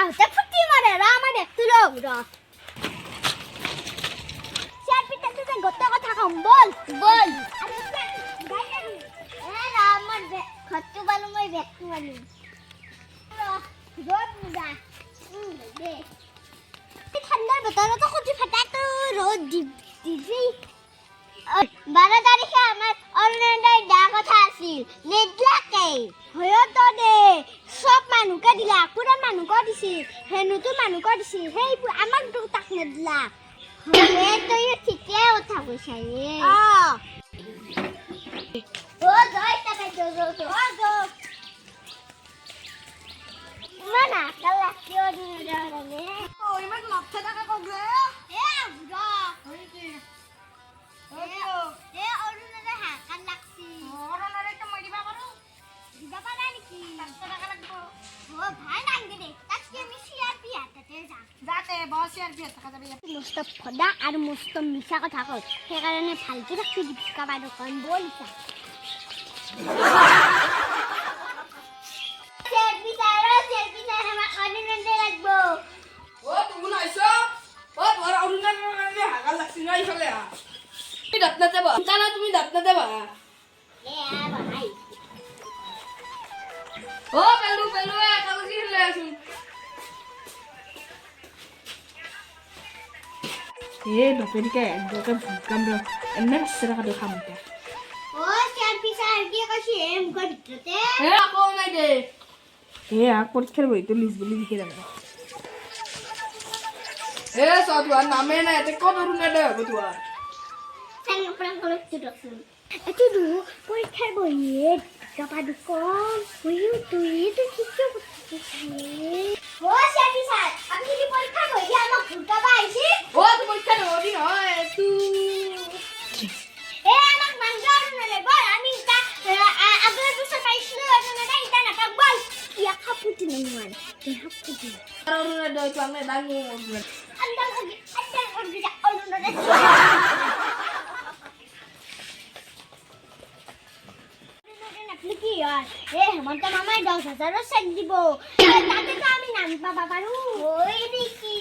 হতে ফুটি মারে রা আমার একটু লোক র চার পিটাতে যে গত কথা কম বল বল এ না আমার খত্তু বালু মই ব্যক্তি বালু রোদ মুদা দে ঠান্ডার ভিতরে তো খুঁটি ফাটা তো রোদ দিবি 12 তারিখে আমার অনলাইনে দেখা কথা আছিল নেদলাকে হয়তো দে সব মানুষকে দিলা পুরান মানুষকে দিছি হে নতুন মানুষকে দিছি সেই আমাক তো তাক নেদলা হে তুই ঠিকে কথা কইছা রে ও যাই তাকে যো মানা কালা কিও দিন রে ও ইমান মাথা টাকা কবে এ বুড়া হইছে এ অরুণরে হাকান লাগছি অরুণরে তো মরিবা পারো দিবা পারা নাকি 500 টাকা লাগবো ও ভাই নাঙ্গে দে আজকে আমি শেয়ার পিয়াতে যাতে বস শেয়ার পিয়া টাকা যাবে মস্ত ফদা আর মস্ত মিছা কথা কই সেই কারণে ফালতু রাখছি দীপিকা বাইরে কোন বলছা শেয়ার পিয়া আমার অরুণরে লাগবো ও তুমি নাইছো ও বড় অরুণরে হাকান লাগছি না ইফালে তুমি দাঁত দেবা জানা তুমি দাঁত দেবা এ ভাই ও পেলু কালো কি হলে আসুন এ বাপেরিকে একদম কামরা এমন সেরা কাটো খামতে ও চার পিসা আর কি কাছে এম করতে এ আকো নাই দে এ আক পরীক্ষার বই তো লিস্ট বলি লিখে দাও এ সাধুয়ার নামে না এতে কত রুনে দেব Tuya Saya pernah kalau tidak sih. Itu dulu pokoknya boyet, dapat dukung. Boyet tuh itu cicu betul. Oh siapa bisa? Aku di pokoknya boyet sama buka bayi sih. ও তো পরীক্ষা দেব দিন হয় তু Anak mandor nere bol. Ami kita agar bisa paisi nere nere kita nak bol. Iya kapu di nemuan. Iya kapu di. আর Rune দেব চামে দাঙ্গু Andal lagi tidak orang nere. Hemanta মামাই 10,000 check দিব তাতে তো আমি নাম পাবা পাৰো ওই দেখি